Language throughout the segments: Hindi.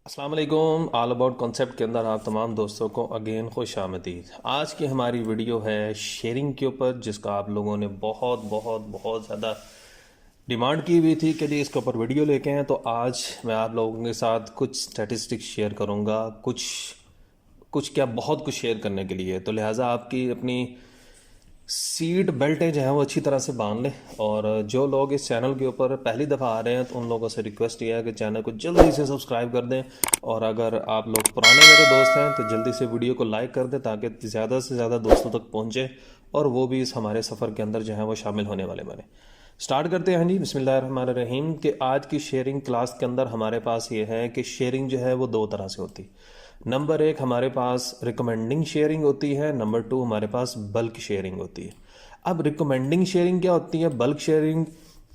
अस्सलाम वालेकुम। ऑल अबाउट कॉन्सेप्ट के अंदर आप तमाम दोस्तों को अगेन खुश आमदीद। आज की हमारी वीडियो है शेयरिंग के ऊपर, जिसका आप लोगों ने बहुत बहुत बहुत ज़्यादा डिमांड की हुई थी कि जी इसके ऊपर वीडियो लेके आएँ। तो आज मैं आप लोगों के साथ कुछ स्टैटिस्टिक्स शेयर करूँगा, कुछ कुछ क्या बहुत कुछ शेयर करने के लिए। तो लिहाजा आपकी अपनी सीट बेल्टें जो हैं वो अच्छी तरह से बांध लें। और जो लोग इस चैनल के ऊपर पहली दफ़ा आ रहे हैं तो उन लोगों से रिक्वेस्ट ये है कि चैनल को जल्दी से सब्सक्राइब कर दें। और अगर आप लोग पुराने मेरे दोस्त हैं तो जल्दी से वीडियो को लाइक कर दें ताकि ज़्यादा से ज़्यादा दोस्तों तक पहुँचे और वो भी इस हमारे सफ़र के अंदर जो है वो शामिल होने वाले बने। स्टार्ट करते हैं जी, बिस्मिल्लाहिर्रहमानिर्रहीम। कि आज की शेयरिंग क्लास के अंदर हमारे पास ये है कि शेयरिंग जो है वो दो तरह से होती है। नंबर एक, हमारे पास रिकमेंडिंग शेयरिंग होती है। नंबर टू, हमारे पास बल्क शेयरिंग होती है। अब रिकमेंडिंग शेयरिंग क्या होती है, बल्क शेयरिंग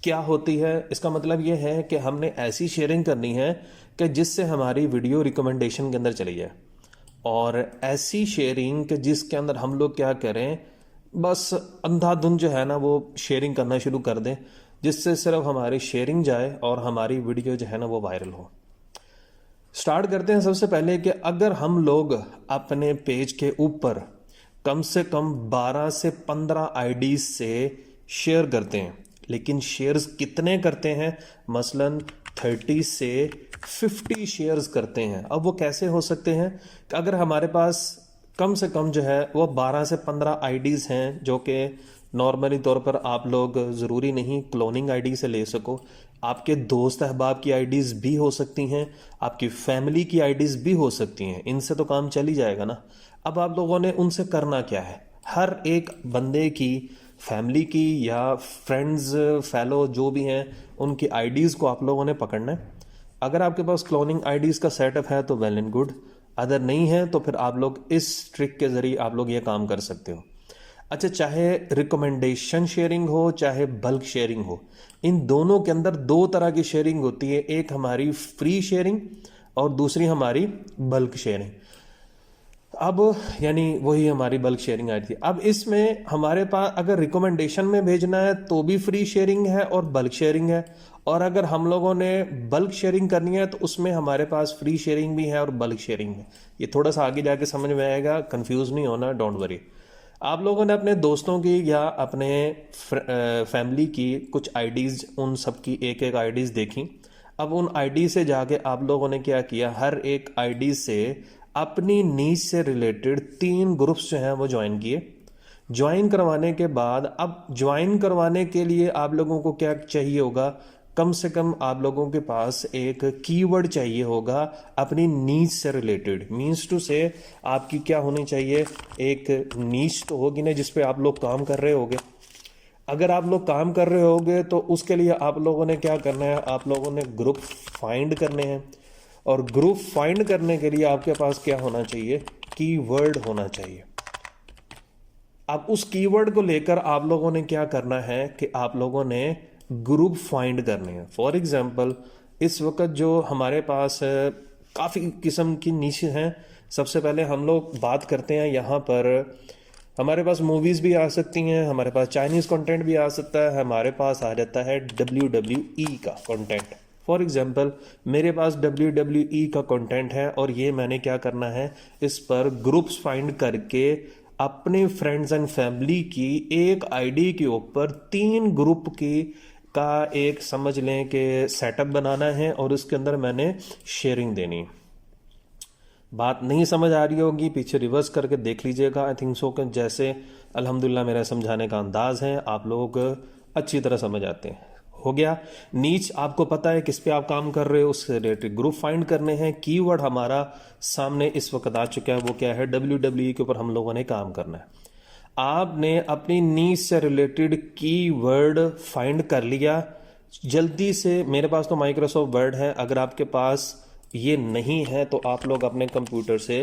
क्या होती है, इसका मतलब ये है कि हमने ऐसी शेयरिंग करनी है कि जिससे हमारी वीडियो रिकमेंडेशन के अंदर चली जाए। और ऐसी शेयरिंग कि जिसके अंदर हम लोग क्या करें, बस अंधाधुंध जो है ना वो शेयरिंग करना शुरू कर दें, जिससे सिर्फ हमारी शेयरिंग जाए और हमारी वीडियो जो है ना वो वायरल हो। स्टार्ट करते हैं सबसे पहले कि अगर हम लोग अपने पेज के ऊपर कम से कम 12 से 15 आईडीज से शेयर करते हैं, लेकिन शेयर्स कितने करते हैं, मसलन 30 से 50 शेयर्स करते हैं। अब वो कैसे हो सकते हैं कि अगर हमारे पास कम से कम जो है वो 12 से 15 आईडीज हैं, जो कि नॉर्मली तौर पर आप लोग ज़रूरी नहीं क्लोनिंग आईडी से ले सको, आपके दोस्त अहबाब की आईडीज़ भी हो सकती हैं, आपकी फैमिली की आईडीज़ भी हो सकती हैं। इनसे तो काम चल ही जाएगा ना। अब आप लोगों ने उनसे करना क्या है, हर एक बंदे की फैमिली की या फ्रेंड्स फेलो जो भी हैं उनकी आईडीज़ को आप लोगों ने पकड़ना है। अगर आपके पास क्लोनिंग आईडीज़ का सेटअप है तो वेल एंड गुड, अगर नहीं है तो फिर आप लोग इस ट्रिक के ज़रिए आप लोग ये काम कर सकते हो। अच्छा, चाहे रिकमेंडेशन शेयरिंग हो चाहे बल्क शेयरिंग हो, इन दोनों के अंदर दो तरह की शेयरिंग होती है। एक हमारी फ्री शेयरिंग और दूसरी हमारी बल्क शेयरिंग। अब यानी वही हमारी बल्क शेयरिंग आई थी। अब इसमें हमारे पास अगर रिकमेंडेशन में भेजना है तो भी फ्री शेयरिंग है और बल्क शेयरिंग है। और अगर हम लोगों ने बल्क शेयरिंग करनी है तो उसमें हमारे पास फ्री शेयरिंग भी है और बल्क शेयरिंग है। ये थोड़ा सा आगे जाके समझ में आएगा, कंफ्यूज नहीं होना, डोंट वरी। आप लोगों ने अपने दोस्तों की या अपने फैमिली की कुछ आईडीज़, उन सब की एक एक आईडीज़ देखी। अब उन आईडी से जाके आप लोगों ने क्या किया, हर एक आईडी से अपनी नीच से रिलेटेड 3 ग्रुप्स जो हैं वो ज्वाइन किए। ज्वाइन करवाने के बाद, अब ज्वाइन करवाने के लिए आप लोगों को क्या चाहिए होगा, कम से कम आप लोगों के पास एक कीवर्ड चाहिए होगा अपनी नीच से रिलेटेड। मीन्स टू से आपकी क्या होनी चाहिए, एक नीच तो होगी ना जिस पे आप लोग काम कर रहे होगे। अगर आप लोग काम कर रहे होगे तो उसके लिए आप लोगों ने क्या करना है, आप लोगों ने ग्रुप फाइंड करने हैं। और ग्रुप फाइंड करने के लिए आपके पास क्या होना चाहिए, कीवर्ड होना चाहिए। अब उस कीवर्ड को लेकर आप लोगों ने क्या करना है कि आप लोगों ने ग्रुप फाइंड करने हैं। फॉर एग्जांपल, इस वक्त जो हमारे पास काफ़ी किस्म की नीचे हैं। सबसे पहले हम लोग बात करते हैं यहाँ पर, हमारे पास मूवीज़ भी आ सकती हैं, हमारे पास चाइनीज़ कंटेंट भी आ सकता है, हमारे पास आ जाता है WWE का कंटेंट। फॉर एग्जांपल, मेरे पास WWE का कंटेंट है और ये मैंने क्या करना है, इस पर ग्रुप्स फाइंड करके अपने फ्रेंड्स एंड फैमिली की एक आईडी के ऊपर 3 ग्रुप की का एक समझ लें कि सेटअप बनाना है और उसके अंदर मैंने शेयरिंग देनी है। बात नहीं समझ आ रही होगी, पीछे रिवर्स करके देख लीजिएगा। आई थिंक सो कि जैसे अल्हम्दुलिल्लाह मेरा समझाने का अंदाज है, आप लोग अच्छी तरह समझ आते हैं। हो गया नीच, आपको पता है किस पे आप काम कर रहे हो, उससे रिलेटेड ग्रुप फाइंड करने हैं। कीवर्ड हमारा सामने इस वक्त आ चुका है, वो क्या है, WWE के ऊपर हम लोगों ने काम करना है। आपने अपनी नीच से रिलेटेड कीवर्ड फाइंड कर लिया। जल्दी से, मेरे पास तो माइक्रोसॉफ्ट वर्ड है, अगर आपके पास ये नहीं है तो आप लोग अपने कंप्यूटर से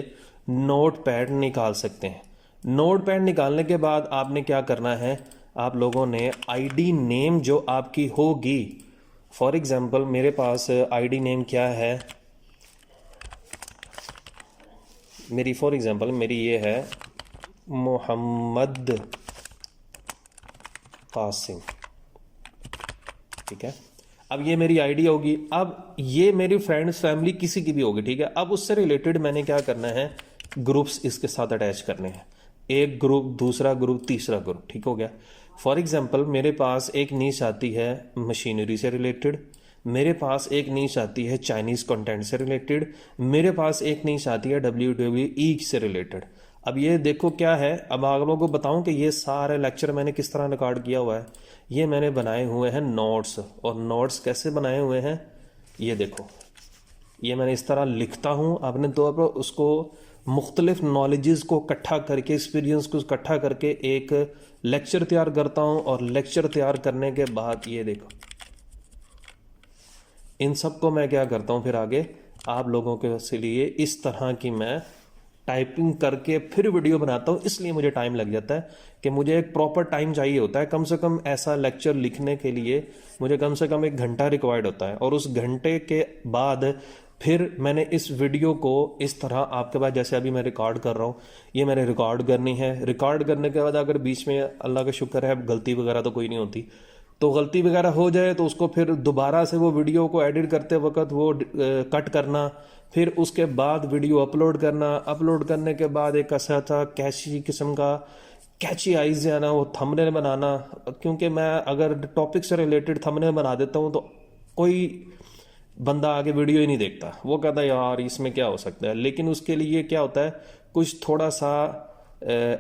नोट पैड निकाल सकते हैं। नोट पैड निकालने के बाद आपने क्या करना है, आप लोगों ने आईडी नेम जो आपकी होगी, फॉर एग्जांपल मेरे पास आईडी नेम क्या है, मेरी फॉर एग्जांपल मेरी ये है मोहम्मद कासिम, ठीक है। अब ये मेरी आईडी होगी, अब ये मेरी फ्रेंड्स फैमिली किसी की भी होगी, ठीक है। अब उससे रिलेटेड मैंने क्या करना है, ग्रुप्स इसके साथ अटैच करने हैं, एक ग्रुप, दूसरा ग्रुप, तीसरा ग्रुप, ठीक हो गया। फॉर एग्जांपल मेरे पास एक नीश आती है मशीनरी से रिलेटेड, मेरे पास एक नीश आती है चाइनीज़ कंटेंट से रिलेटेड, मेरे पास एक नीश आती है WWE से रिलेटेड। अब ये देखो क्या है, अब आप लोगों को बताऊं कि ये सारे लेक्चर मैंने किस तरह रिकॉर्ड किया हुआ है। ये मैंने बनाए हुए हैं नोट्स, और नोट्स कैसे बनाए हुए हैं ये देखो, ये मैंने इस तरह लिखता हूँ अपने तौर पर, उसको मुख्तलिफ नॉलेजेस को इकट्ठा करके, एक्सपीरियंस को इकट्ठा करके एक लेक्चर तैयार करता हूँ। और लेक्चर तैयार करने के बाद ये देखो, इन सब को मैं क्या करता हूँ फिर आगे आप लोगों के लिए इस तरह की मैं टाइपिंग करके फिर वीडियो बनाता हूँ। इसलिए मुझे टाइम लग जाता है कि मुझे एक प्रॉपर टाइम चाहिए होता है, कम से कम ऐसा लेक्चर लिखने के लिए मुझे कम से कम 1 घंटा रिक्वायर्ड होता है। और उस घंटे के बाद फिर मैंने इस वीडियो को इस तरह आपके पास, जैसे अभी मैं रिकॉर्ड कर रहा हूँ, ये मैंने रिकॉर्ड करनी है। रिकॉर्ड करने के बाद अगर बीच में अल्लाह का शुक्र है गलती वगैरह तो कोई नहीं होती, तो गलती वगैरह हो जाए तो उसको फिर दोबारा से वो वीडियो को एडिट करते वक्त वो कट करना, फिर उसके बाद वीडियो अपलोड करना, अपलोड करने के बाद एक ऐसा था कैची किस्म का कैची आइज है ना वो थंबनेल बनाना। क्योंकि मैं अगर टॉपिक से रिलेटेड थंबनेल बना देता हूँ तो कोई बंदा आगे वीडियो ही नहीं देखता, वो कहता है यार इसमें क्या हो सकता है। लेकिन उसके लिए क्या होता है, कुछ थोड़ा सा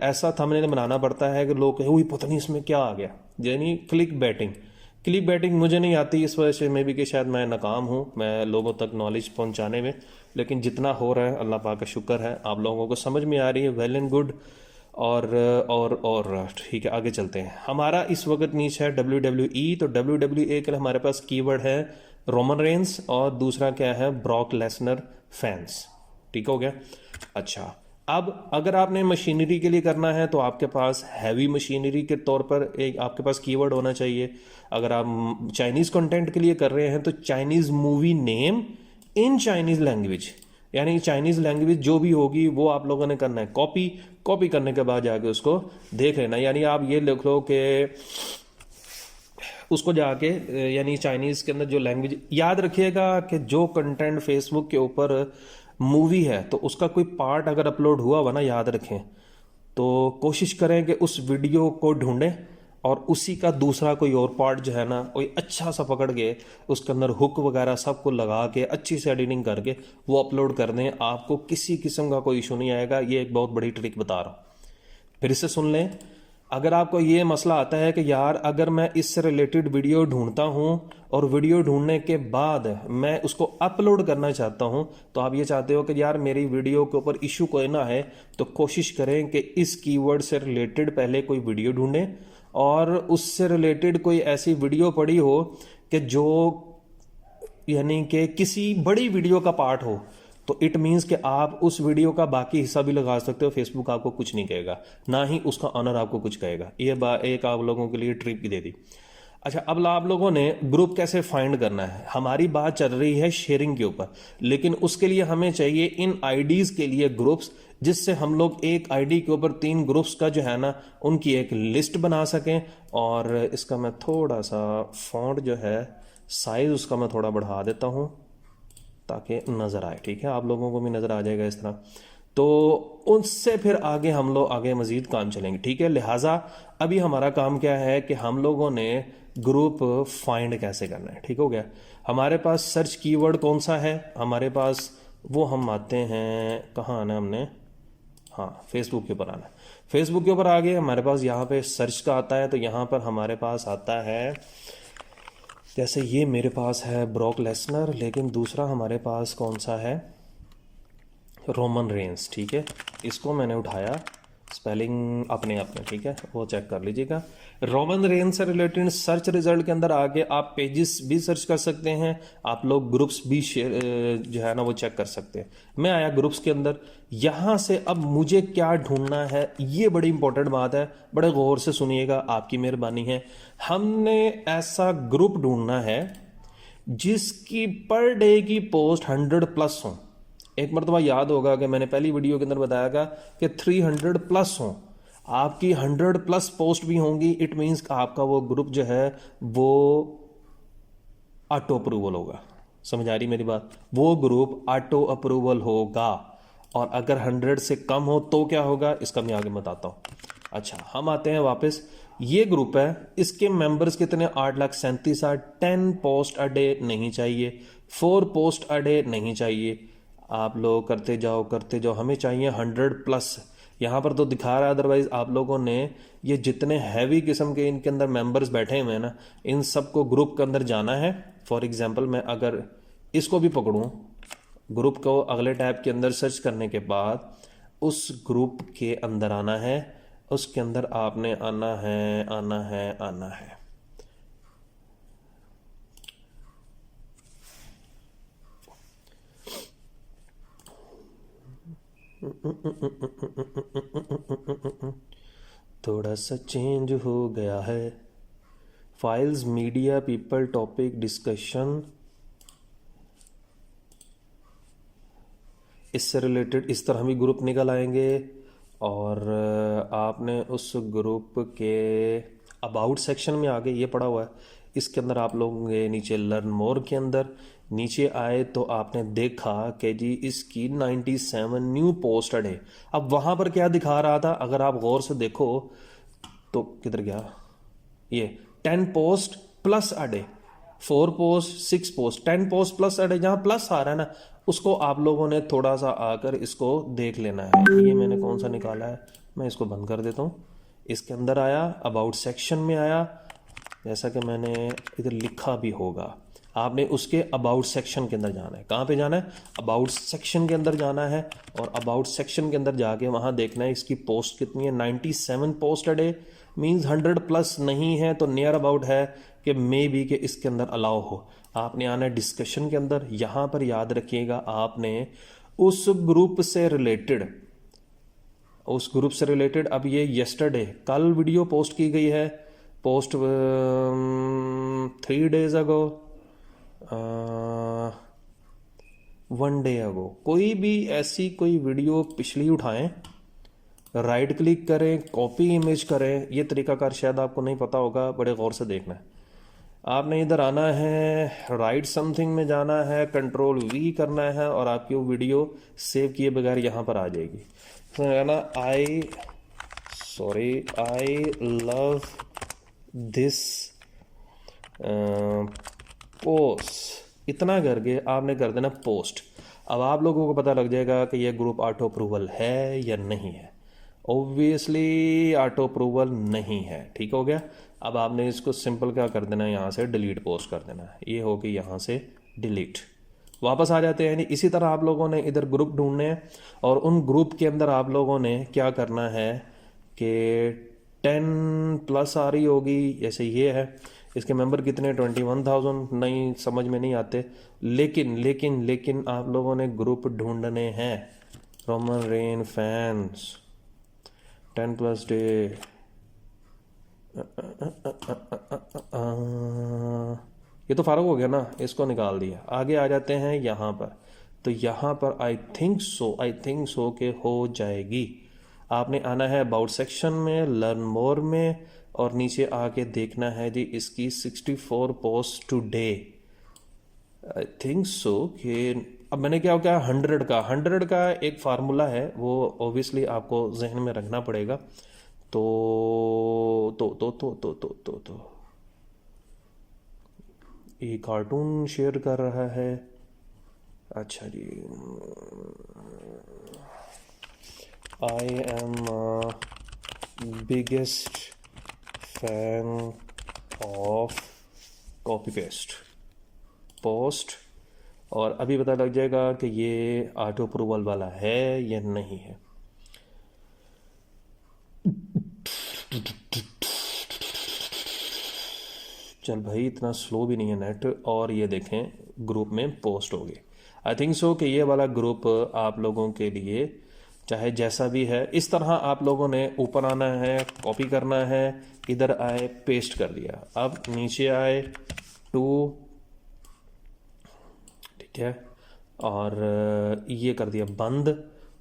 ऐसा थंबनेल बनाना पड़ता है कि लोग कहें पता नहीं इसमें क्या आ गया, यानी क्लिक बैटिंग। क्लिक बैटिंग मुझे नहीं आती, इस वजह से मैं भी कि शायद मैं नाकाम हूँ मैं लोगों तक नॉलेज पहुँचाने में। लेकिन जितना हो रहा है अल्लाह पाक का शुक्र है, आप लोगों को समझ में आ रही है, वेल एंड गुड। और ठीक है, आगे चलते हैं। हमारा इस वक्त नीच है WWE। तो WWE के लिए हमारे पास कीवर्ड है रोमन रेंस, और दूसरा क्या है ब्रॉक लेसनर फैंस, ठीक हो गया। अच्छा, अब अगर आपने मशीनरी के लिए करना है तो आपके पास हैवी मशीनरी के तौर पर एक आपके पास कीवर्ड होना चाहिए। अगर आप चाइनीज़ कंटेंट के लिए कर रहे हैं तो Chinese movie name in Chinese language, यानी चाइनीज़ लैंग्वेज जो भी होगी वो आप लोगों ने करना है कॉपी करने के बाद जाके उसको देख लेना। यानी आप ये लिख लो कि उसको जाके, यानी चाइनीज़ के अंदर जो लैंग्वेज, याद रखिएगा कि जो कंटेंट फेसबुक के ऊपर मूवी है तो उसका कोई पार्ट अगर अपलोड हुआ हुआ ना, याद रखें, तो कोशिश करें कि उस वीडियो को ढूंढें और उसी का दूसरा कोई और पार्ट जो है ना कोई अच्छा सा पकड़ के उसके अंदर हुक वगैरह सबको लगा के अच्छी से एडिटिंग करके वो अपलोड कर दें। आपको किसी किस्म का कोई इशू नहीं आएगा। ये एक बहुत बड़ी ट्रिक बता रहा हूँ, फिर से सुन लें। अगर आपको ये मसला आता है कि यार अगर मैं इससे रिलेटेड वीडियो ढूंढता हूं और वीडियो ढूंढने के बाद मैं उसको अपलोड करना चाहता हूं, तो आप ये चाहते हो कि यार मेरी वीडियो के ऊपर इशू कोई ना है, तो कोशिश करें कि इस कीवर्ड से रिलेटेड पहले कोई वीडियो ढूंढें और उससे रिलेटेड कोई ऐसी वीडियो पड़ी हो कि जो यानी कि किसी बड़ी वीडियो का पार्ट हो, तो इट मीन्स कि आप उस वीडियो का बाकी हिस्सा भी लगा सकते हो। फेसबुक आपको कुछ नहीं कहेगा, ना ही उसका ऑनर आपको कुछ कहेगा। ये एक आप लोगों के लिए ट्रिक भी दे दी। अच्छा, अब आप लोगों ने ग्रुप कैसे फाइंड करना है। हमारी बात चल रही है शेयरिंग के ऊपर, लेकिन उसके लिए हमें चाहिए इन आईडीज के लिए ग्रुप्स, जिससे हम लोग एक आईडी के ऊपर 3 ग्रुप्स का जो है ना उनकी एक लिस्ट बना सकें। और इसका मैं थोड़ा सा फॉन्ट जो है साइज उसका मैं थोड़ा बढ़ा देता हूँ ताकि नज़र आए, ठीक है, आप लोगों को भी नज़र आ जाएगा इस तरह। तो उनसे फिर आगे हम लोग आगे मज़ीद काम चलेंगे, ठीक है। लिहाजा अभी हमारा काम क्या है कि हम लोगों ने ग्रुप फाइंड कैसे करना है, ठीक हो गया। हमारे पास सर्च कीवर्ड कौन सा है हमारे पास, वो हम आते हैं, कहाँ आना हमने, हाँ फेसबुक के ऊपर आना है। फेसबुक के ऊपर आगे हमारे पास यहाँ पे सर्च का आता है, तो यहाँ पर हमारे पास आता है, जैसे ये मेरे पास है ब्रॉक लेसनर, लेकिन दूसरा हमारे पास कौन सा है, रोमन रेंस, ठीक है। इसको मैंने उठाया, स्पेलिंग अपने आप में, ठीक है, वो चेक कर लीजिएगा। रोमन रेंस से रिलेटेड सर्च रिजल्ट के अंदर आगे आप पेजेस भी सर्च कर सकते हैं, आप लोग ग्रुप्स भी जो है ना वो चेक कर सकते हैं। मैं आया ग्रुप्स के अंदर, यहाँ से अब मुझे क्या ढूंढना है, ये बड़ी इंपॉर्टेंट बात है, बड़े गौर से सुनिएगा, आपकी मेहरबानी है। हमने ऐसा ग्रुप ढूंढना है जिसकी पर डे की पोस्ट 100+ हो। एक मरतबा याद होगा कि मैंने पहली वीडियो के अंदर बताया था कि 300+ हो, आपकी 100+ पोस्ट भी होंगी, इट मीन्स आपका वो ग्रुप जो है वो ऑटो अप्रूवल होगा। समझ आ रही मेरी बात? वो ग्रुप ऑटो अप्रूवल होगा। और अगर 100 से कम हो तो क्या होगा, इसका मैं आगे बताता हूँ। अच्छा, हम आते हैं वापस। ये ग्रुप है, इसके मेंबर्स कितने, 8,37,000। 10 पोस्ट अ डे नहीं चाहिए, 4 पोस्ट अ डे नहीं चाहिए। आप लोग करते जाओ, हमें चाहिए 100+। यहाँ पर तो दिखा रहा है, अदरवाइज आप लोगों ने ये जितने हैवी किस्म के इनके अंदर मेंबर्स बैठे हुए हैं ना, इन सबको ग्रुप के अंदर जाना है। फॉर एग्जांपल मैं अगर इसको भी पकड़ूं, ग्रुप को अगले टैब के अंदर सर्च करने के बाद उस ग्रुप के अंदर आना है, उसके अंदर आपने आना है। थोड़ा सा चेंज हो गया है। Files, media, people, topic, discussion, इससे रिलेटेड इस तरह भी ग्रुप निकल आएंगे। और आपने उस ग्रुप के अबाउट सेक्शन में आगे ये पड़ा हुआ है, इसके अंदर आप लोग नीचे लर्न मोर के अंदर नीचे आए तो आपने देखा कि जी इसकी 97 न्यू पोस्टेड है। अब वहाँ पर क्या दिखा रहा था, अगर आप गौर से देखो तो किधर गया ये, 10 post plus a day, 4 post, 6 post, 10 post plus a day. जहाँ प्लस आ रहा है ना, उसको आप लोगों ने थोड़ा सा आकर इसको देख लेना है। ये मैंने कौन सा निकाला है, मैं इसको बंद कर देता हूँ। इसके अंदर आया, अबाउट सेक्शन में आया, जैसा कि मैंने इधर लिखा भी होगा, आपने उसके अबाउट सेक्शन के अंदर जाना है। कहाँ पे जाना है, अबाउट सेक्शन के अंदर जाना है। और अबाउट सेक्शन के अंदर जाके वहाँ देखना है इसकी पोस्ट कितनी है, 97 पोस्ट अ डे, मीन्स 100+ नहीं है तो नियर अबाउट है कि मे बी के इसके अंदर अलाउ हो। आपने आना है डिस्कशन के अंदर। यहाँ पर याद रखिएगा, आपने उस ग्रुप से रिलेटेड अब ये यस्टरडे, कल वीडियो पोस्ट की गई है, पोस्ट 3 days अगो, 1 day अगो, कोई भी ऐसी कोई वीडियो पिछली उठाएं, राइट क्लिक करें, कॉपी इमेज करें। ये तरीकाकार शायद आपको नहीं पता होगा, बड़े गौर से देखना है। आपने इधर आना है, राइट समथिंग में जाना है, Ctrl+V करना है और आपकी वो वीडियो सेव किए बगैर यहाँ पर आ जाएगी। तो कहना आई लव दिस पोस्ट, इतना करके आपने कर देना पोस्ट। अब आप लोगों को पता लग जाएगा कि यह ग्रुप ऑटो अप्रूवल है या नहीं है। ऑब्वियसली ऑटो अप्रूवल नहीं है, ठीक हो गया। अब आपने इसको सिंपल क्या कर देना है, यहाँ से डिलीट पोस्ट कर देना है। ये हो गई यहाँ से डिलीट, वापस आ जाते हैं। इसी तरह आप लोगों ने इधर ग्रुप ढूंढने हैं और उन ग्रुप के अंदर आप लोगों ने क्या करना है कि 10+ आ रही होगी, जैसे ये है, इसके मेंबर कितने, 21,000, नहीं समझ में नहीं आते। लेकिन आप लोगों ने ग्रुप ढूंढने हैं। रोमन रेन फैंस 10+ डे, ये तो फारूक हो गया ना, इसको निकाल दिया। आगे आ जाते हैं यहाँ पर, तो यहाँ पर आई थिंक सो के हो जाएगी। आपने आना है अबाउट सेक्शन में, लर्न मोर में, और नीचे आके देखना है जी इसकी 64 post today. I think so कि अब मैंने क्या क्या 100 का एक फार्मूला है, वो ऑब्वियसली आपको जहन में रखना पड़ेगा। तो ये कार्टून शेयर कर रहा है। अच्छा जी, I am biggest fan of copy paste post, और अभी पता लग जाएगा कि ये ऑटो अप्रूवल वाला है या नहीं है। चल भाई, इतना स्लो भी नहीं है नेट। और ये देखें ग्रुप में पोस्ट हो गई। आई थिंक सो कि ये वाला ग्रुप आप लोगों के लिए, चाहे जैसा भी है, इस तरह आप लोगों ने ऊपर आना है, कॉपी करना है, इधर आए पेस्ट कर दिया। अब नीचे आए टू, ठीक है, और ये कर दिया बंद।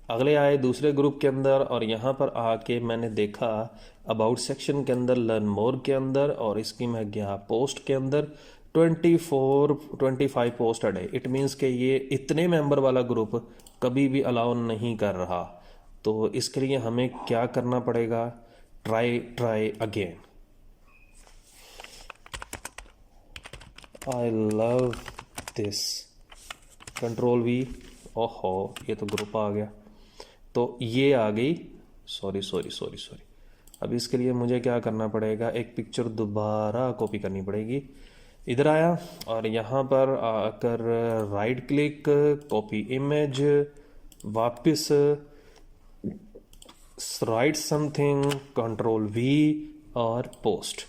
अगले आए दूसरे ग्रुप के अंदर और यहाँ पर आके मैंने देखा अबाउट सेक्शन के अंदर, लर्न मोर के अंदर, और इसकी मैं गया पोस्ट के अंदर। 24-25 post a day. It means कि ये इतने मेंबर वाला ग्रुप कभी भी अलाउ नहीं कर रहा। तो इसके लिए हमें क्या करना पड़ेगा? Try again. I love this, control we. ओहो, ये तो ग्रुप आ गया। तो ये आ गई। सॉरी। अब इसके लिए मुझे क्या करना पड़ेगा? एक पिक्चर दोबारा कॉपी करनी पड़ेगी। इधर आया और यहाँ पर आकर राइट क्लिक, कॉपी इमेज, वापस राइट समथिंग, कंट्रोल वी और पोस्ट।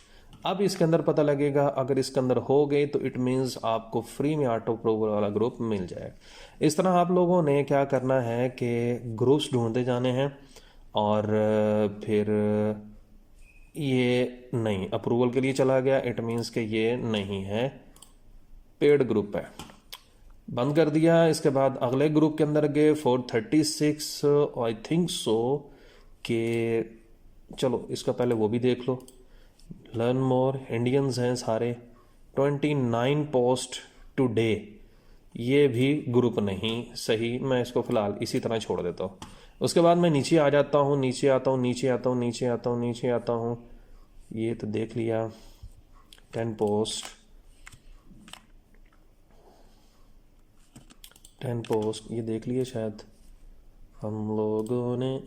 अब इसके अंदर पता लगेगा, अगर इसके अंदर हो गई तो इट मीन्स आपको फ्री में ऑटो अप्रूवल वाला ग्रुप मिल जाएगा। इस तरह आप लोगों ने क्या करना है कि ग्रुप्स ढूंढते जाने हैं और फिर ये नहीं अप्रूवल के लिए चला गया, इट मीन्स कि ये नहीं है, पेड ग्रुप है, बंद कर दिया। इसके बाद अगले ग्रुप के अंदर गए 436, आई थिंक सो कि चलो इसका पहले वो भी देख लो। लर्न मोर, इंडियंस हैं सारे, 29 पोस्ट टुडे, ये भी ग्रुप नहीं सही। मैं इसको फिलहाल इसी तरह छोड़ देता हूँ। उसके बाद मैं नीचे आ जाता हूँ, नीचे आता हूँ। ये तो देख लिया 10 पोस्ट ये देख लिए शायद हम लोगों ने।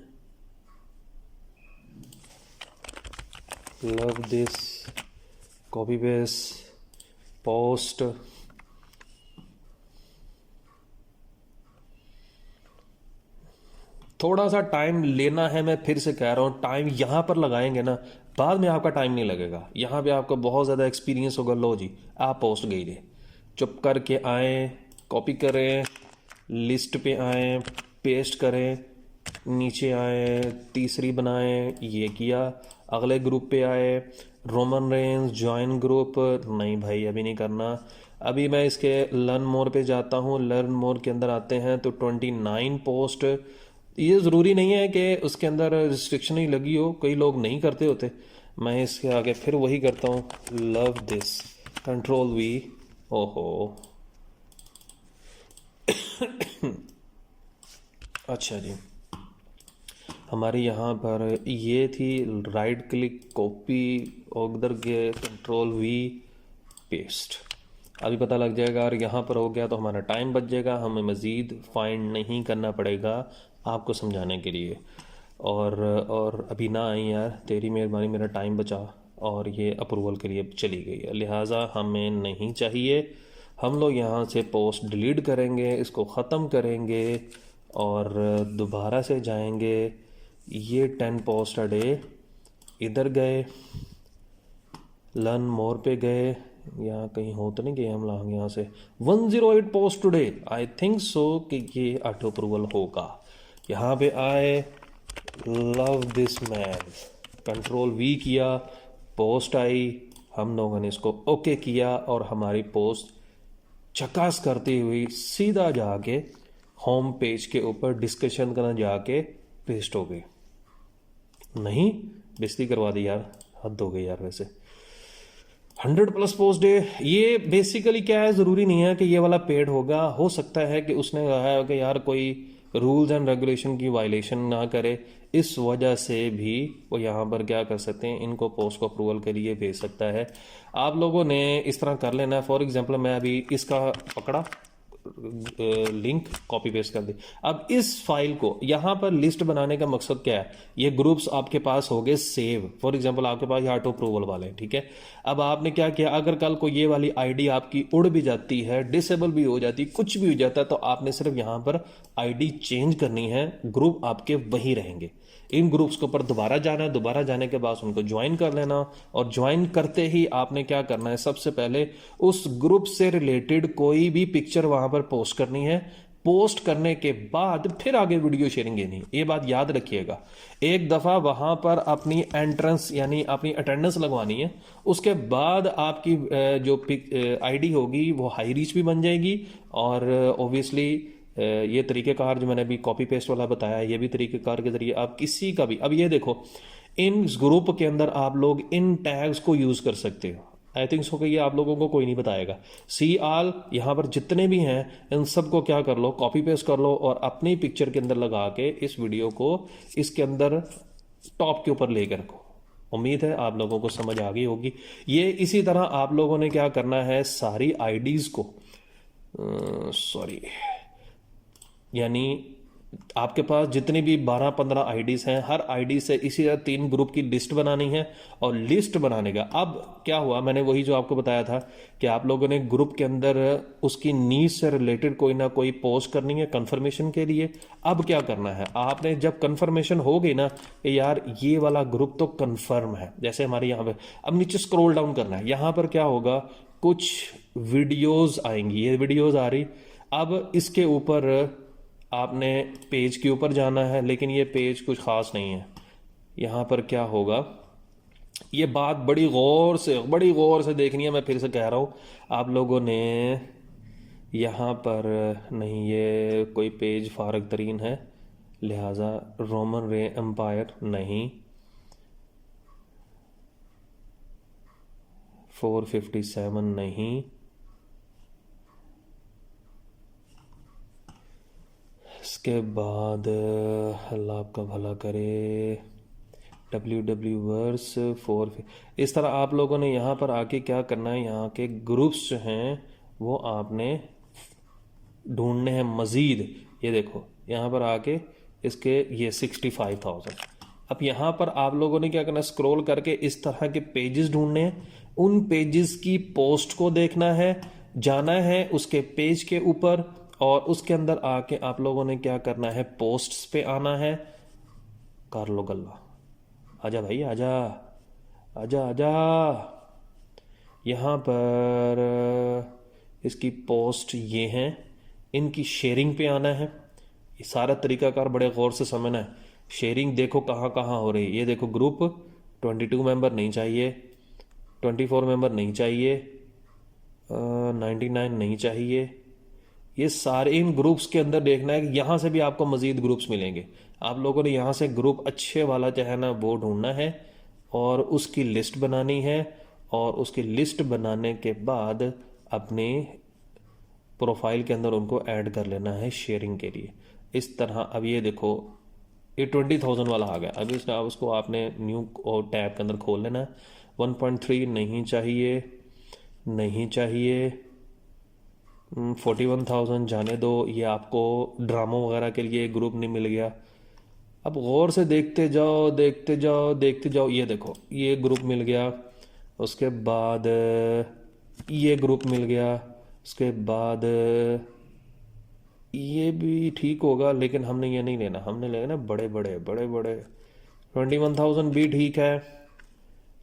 Love this, copy paste, post. थोड़ा सा टाइम लेना है, मैं फिर से कह रहा हूँ, टाइम यहाँ पर लगाएंगे ना, बाद में आपका टाइम नहीं लगेगा। यहाँ पे आपको बहुत ज़्यादा एक्सपीरियंस होगा। लो जी, आप पोस्ट गई रे, चुप करके आए, कॉपी करें, लिस्ट पे आए, पेस्ट करें, नीचे आए, तीसरी बनाएं, ये किया, अगले ग्रुप पे आए, रोमन रेंज, ज्वाइन ग्रुप, नहीं भाई अभी नहीं करना। अभी मैं इसके लर्न मोर पे जाता हूँ। लर्न मोर के अंदर आते हैं तो 29 पोस्ट। ये ज़रूरी नहीं है कि उसके अंदर रिस्ट्रिक्शन ही लगी हो, कई लोग नहीं करते होते। मैं इसके आगे फिर वही करता हूँ, लव दिस, कंट्रोल वी। ओहो अच्छा जी, हमारी यहाँ पर ये थी राइट क्लिक, कॉपी, उधर गए, कंट्रोल वी, पेस्ट। अभी पता लग जाएगा और यहाँ पर हो गया तो हमारा टाइम बच जाएगा, हमें मज़ीद फाइंड नहीं करना पड़ेगा आपको समझाने के लिए। और अभी ना आई यार, तेरी मेहरबानी, मेरा टाइम बचा और ये अप्रूवल के लिए चली गई है, लिहाजा हमें नहीं चाहिए। हम लोग यहाँ से पोस्ट डिलीट करेंगे, इसको ख़त्म करेंगे और दोबारा से जाएंगे। ये 10 पोस्ट अ डे, इधर गए, लर्न मोर पे गए, यहाँ कहीं हो तो नहीं गए हम लोग, यहाँ से 108 post today, I think so कि ये ऑटो अप्रूवल होगा। यहाँ पे आए, love this man, control we किया, पोस्ट आई, हम लोगों ने इसको ओके किया और हमारी पोस्ट चकास करती हुई सीधा जाके होम पेज के ऊपर डिस्कशन करना जाके पेस्ट हो गई। नहीं, बेइज्जती करवा दी यार, हद हो गई यार। वैसे 100+ पोस्ट डे, ये बेसिकली क्या है, ज़रूरी नहीं है कि ये वाला पेड होगा। हो सकता है कि उसने कहा है कि यार कोई रूल्स एंड रेगुलेशन की वायलेशन ना करे, इस वजह से भी वो यहाँ पर क्या कर सकते हैं, इनको पोस्ट को अप्रूवल के लिए भेज सकता है। आप लोगों ने इस तरह कर लेना है। फॉर एग्जांपल मैं अभी इसका पकड़ा, लिंक कॉपी पेस्ट कर दी। अब इस फाइल को यहाँ पर लिस्ट बनाने का मकसद क्या है, ये ग्रुप्स आपके पास हो गए सेव। फॉर एग्जांपल आपके पास ये ऑटो अप्रूवल वाले हैं, ठीक है। अब आपने क्या किया, अगर कल को ये वाली आईडी आपकी उड़ भी जाती है, डिसेबल भी हो जाती, कुछ भी हो जाता है, तो आपने सिर्फ यहाँ पर आईडी चेंज करनी है, ग्रुप आपके वही रहेंगे। इन ग्रुप्स के ऊपर दोबारा जाना है, दोबारा जाने के बाद उनको ज्वाइन कर लेना और ज्वाइन करते ही आपने क्या करना है, सबसे पहले उस ग्रुप से रिलेटेड कोई भी पिक्चर वहां पर पोस्ट करनी है। पोस्ट करने के बाद फिर आगे वीडियो शेयरिंग नहीं, ये बात याद रखिएगा। एक दफ़ा वहां पर अपनी एंट्रेंस यानी अपनी अटेंडेंस लगवानी है, उसके बाद आपकी जो आईडी होगी वो हाई रीच भी बन जाएगी। और ऑब्वियसली ये तरीक़ेकार जो मैंने अभी कॉपी पेस्ट वाला बताया, ये भी तरीक़ेकार के ज़रिए आप किसी का भी, अब ये देखो, इन ग्रुप के अंदर आप लोग इन टैग्स को यूज़ कर सकते हो। आई थिंक सो कि ये आप लोगों को कोई नहीं बताएगा। सी ऑल, यहाँ पर जितने भी हैं इन सबको क्या कर लो, कॉपी पेस्ट कर लो और अपनी पिक्चर के अंदर लगा के इस वीडियो को इसके अंदर टॉप के ऊपर लेकर रखो। उम्मीद है आप लोगों को समझ आ गई होगी। ये इसी तरह आप लोगों ने क्या करना है, सारी आईडीज को यानी आपके पास जितनी भी 12-15 आईडीज हैं, हर आईडी से इसी तरह 3 ग्रुप की लिस्ट बनानी है। और लिस्ट बनाने का अब क्या हुआ, मैंने वही जो आपको बताया था कि आप लोगों ने ग्रुप के अंदर उसकी नीड से रिलेटेड कोई ना कोई पोस्ट करनी है कंफर्मेशन के लिए। अब क्या करना है, आपने जब कंफर्मेशन हो गई ना कि यार ये वाला ग्रुप तो कंफर्म है, जैसे हमारे यहाँ पे, अब नीचे स्क्रॉल डाउन करना है। यहाँ पर क्या होगा, कुछ वीडियोज आएंगी, ये वीडियोज आ रही। अब इसके ऊपर आपने पेज के ऊपर जाना है, लेकिन ये पेज कुछ ख़ास नहीं है। यहाँ पर क्या होगा, ये बात बड़ी गौर से देखनी है। मैं फिर से कह रहा हूँ, आप लोगों ने यहाँ पर नहीं, ये कोई पेज फारग तरीन है, लिहाजा रोमन रे एम्पायर नहीं, 457 नहीं, इसके बाद अल्लाह आपका भला करे, WW वर्स 4। इस तरह आप लोगों ने यहाँ पर आके क्या करना है, यहाँ के ग्रुप्स जो हैं वो आपने ढूंढने हैं मज़ीद। ये देखो यहाँ पर आके इसके ये 65,000। अब यहाँ पर आप लोगों ने क्या करना है, स्क्रॉल करके इस तरह के पेजेस ढूंढने हैं, उन पेजेस की पोस्ट को देखना है, जाना है उसके पेज के ऊपर और उसके अंदर आके आप लोगों ने क्या करना है, पोस्ट्स पे आना है। कर लो गल्ला, आजा भाई आजा आजा आजा। यहाँ पर इसकी पोस्ट ये हैं, इनकी शेयरिंग पे आना है। ये सारा तरीकाकार बड़े गौर से समझना है। शेयरिंग देखो कहाँ कहाँ हो रही है। ये देखो ग्रुप 22 मेंबर नहीं चाहिए, 24 मेंबर नहीं चाहिए, 99 नहीं चाहिए। ये सारे इन ग्रुप्स के अंदर देखना है कि यहाँ से भी आपको मज़ीद ग्रुप्स मिलेंगे। आप लोगों ने यहाँ से ग्रुप अच्छे वाला जो है ना वो ढूंढना है और उसकी लिस्ट बनानी है। और उसकी लिस्ट बनाने के बाद अपने प्रोफाइल के अंदर उनको ऐड कर लेना है शेयरिंग के लिए। इस तरह अब ये देखो ये 20,000 वाला आ गया। अभी अब उसको आपने न्यू और टैब के अंदर खोल लेना है। 1.3 नहीं चाहिए, नहीं चाहिए, 41,000 जाने दो, ये आपको ड्रामों वगैरह के लिए ग्रुप नहीं मिल गया। अब गौर से देखते जाओ देखते जाओ देखते जाओ। ये देखो ये ग्रुप मिल गया, उसके बाद ये ग्रुप मिल गया, उसके बाद ये भी ठीक होगा, लेकिन हमने ये नहीं लेना, हमने लेना बड़े बड़े बड़े बड़े। 21,000 भी ठीक है,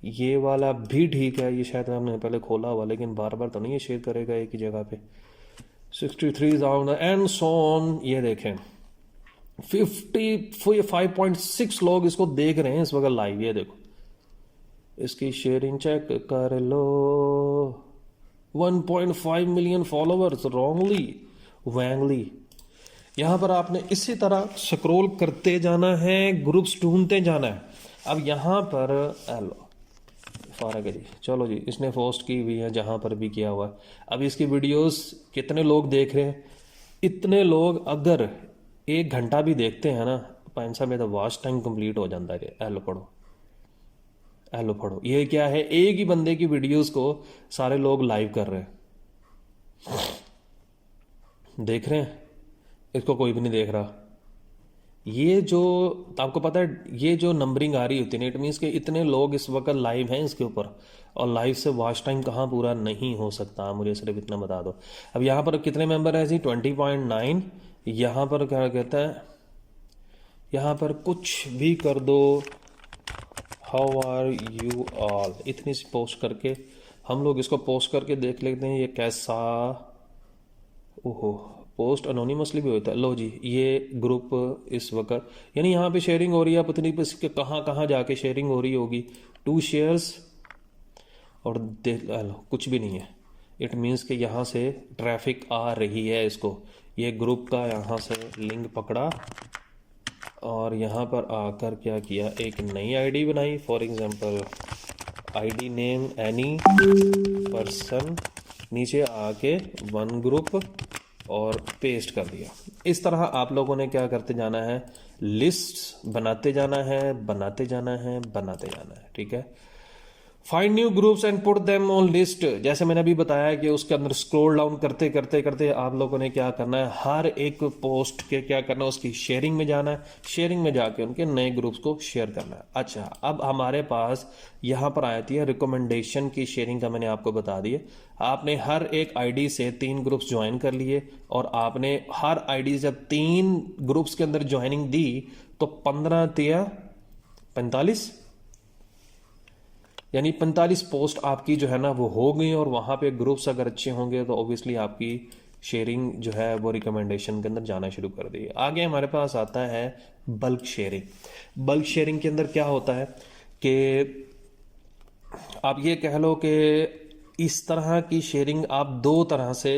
ये वाला भी ठीक है। ये शायद हमने पहले खोला हुआ, लेकिन बार बार तो नहीं ये शेयर करेगा एक ही जगह पे। 63,000 एंड सो ऑन। ये देखें 5.6 लोग इसको देख रहे हैं इस वक्त लाइव। ये देखो इसकी शेयरिंग चेक कर लो, 1.5 मिलियन फॉलोअर्स रॉन्गली वैंगली। यहाँ पर आपने इसी तरह स्क्रॉल करते जाना है, ग्रुप्स ढूंढते जाना है। अब यहाँ पर हेलो फारग है जी, चलो जी, इसने पोस्ट की हुई है जहाँ पर भी किया हुआ है। अब इसकी वीडियोस कितने लोग देख रहे हैं, इतने लोग अगर 1 घंटा भी देखते हैं ना, 5 में तो वॉच टाइम कंप्लीट हो जाता है। हेलो पढ़ो, हेलो पढ़ो। ये क्या है, एक ही बंदे की वीडियोस को सारे लोग लाइव कर रहे हैं, देख रहे हैं, इसको कोई भी नहीं देख रहा। ये जो आपको पता है, ये जो नंबरिंग आ रही होती है, इट मीन्स कि इतने लोग इस वक्त लाइव हैं इसके ऊपर, और लाइव से वॉच टाइम कहाँ पूरा नहीं हो सकता, मुझे सिर्फ इतना बता दो। अब यहाँ पर कितने मेंबर हैं जी, 20.9। यहाँ पर क्या कहता है, यहाँ पर कुछ भी कर दो, हाउ आर यू ऑल, इतनी सी पोस्ट करके हम लोग इसको पोस्ट करके देख लेते हैं ये कैसा। ओहो, पोस्ट अनोनिमसली भी होता है। लो जी, ये ग्रुप इस वक्त यानी यहाँ पे शेयरिंग हो रही है, पता नहीं इसके कहाँ कहाँ जाके शेयरिंग हो रही होगी। 2 शेयर्स और लो कुछ भी नहीं है। इट मीन्स कि यहाँ से ट्रैफिक आ रही है इसको। ये ग्रुप का यहाँ से लिंक पकड़ा और यहाँ पर आकर क्या किया, एक नई आईडी बनाई। For example ID name any person, नीचे आके वन ग्रुप और पेस्ट कर दिया। इस तरह आप लोगों ने क्या करते जाना है, लिस्ट बनाते जाना है, बनाते जाना है, बनाते जाना है। ठीक है। Find new groups and put them on list. जैसे मैंने अभी बताया कि उसके अंदर स्क्रॉल डाउन करते करते करते आप लोगों ने क्या करना है, हर एक पोस्ट के क्या करना है, उसकी शेयरिंग में जाना है, शेयरिंग में जाके उनके नए ग्रुप्स को शेयर करना है। अच्छा, अब हमारे पास यहाँ पर आती है रिकमेंडेशन की शेयरिंग का, मैंने आपको बता दिया। आपने हर एक आईडी से 3 ग्रुप्स ज्वाइन कर लिए और आपने हर आईडी जब 3 ग्रुप्स के अंदर ज्वाइनिंग दी तो 15 तिया 45 यानी 45 पोस्ट आपकी जो है ना वो हो गई, और वहाँ पे ग्रुप्स अगर अच्छे होंगे तो ऑब्वियसली आपकी शेयरिंग जो है वो रिकमेंडेशन के अंदर जाना शुरू कर दी। आगे हमारे पास आता है बल्क शेयरिंग। बल्क शेयरिंग के अंदर क्या होता है कि आप ये कह लो कि इस तरह की शेयरिंग आप 2 तरह से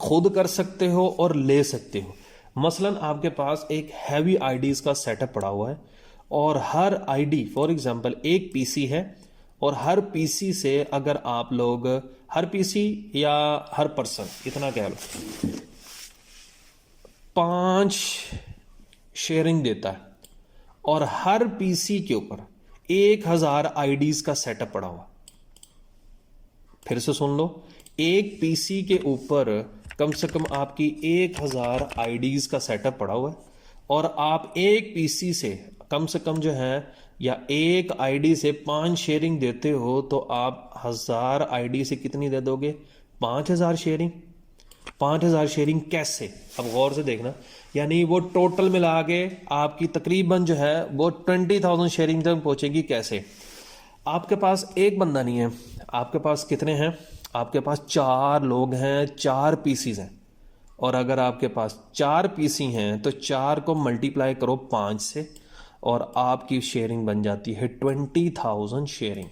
खुद कर सकते हो और ले सकते हो। मसलन आपके पास एक हैवी आईडीज का सेटअप पड़ा हुआ है और हर आईडी फॉर एग्जांपल एक पीसी है, और हर पीसी से अगर आप लोग हर पीसी या हर पर्सन इतना कह लो 5 शेयरिंग देता है, और हर पीसी के ऊपर 1000 आईडीज का सेटअप पड़ा हुआ। फिर से सुन लो, एक पीसी के ऊपर कम से कम आपकी 1000 आईडीज का सेटअप पड़ा हुआ है, और आप एक पीसी से कम से कम जो है या एक आईडी से 5 शेयरिंग देते हो, तो आप 1000 आईडी से कितनी दे दोगे, 5000 शेयरिंग। 5000 शेयरिंग कैसे, अब गौर से देखना, यानी वो टोटल मिला के आपकी तकरीबन जो है वो 20,000 शेयरिंग तक पहुंचेगी। कैसे, आपके पास एक बंदा नहीं है, आपके पास कितने हैं, आपके पास 4 लोग हैं, 4 पीसीज हैं, और अगर आपके पास 4 पीसी हैं तो 4 को मल्टीप्लाई करो 5 से, और आपकी शेयरिंग बन जाती है 20,000 शेयरिंग।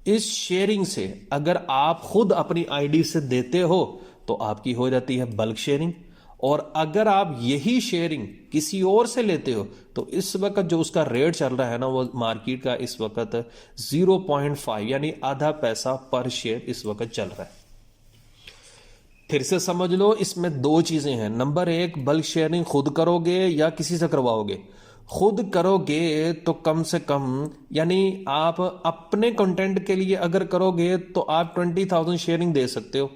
इस शेयरिंग से अगर आप खुद अपनी आईडी से देते हो तो आपकी हो जाती है बल्क शेयरिंग, और अगर आप यही शेयरिंग किसी और से लेते हो तो इस वक्त जो उसका रेट चल रहा है ना, वो मार्केट का इस वक्त 0.5 यानी आधा पैसा पर शेयर इस वक्त चल रहा है। फिर से समझ लो, इसमें 2 चीजें हैं। नंबर 1, बल्क शेयरिंग खुद करोगे या किसी से करवाओगे। खुद करोगे तो कम से कम यानी आप अपने कंटेंट के लिए अगर करोगे तो आप 20,000 शेयरिंग दे सकते हो,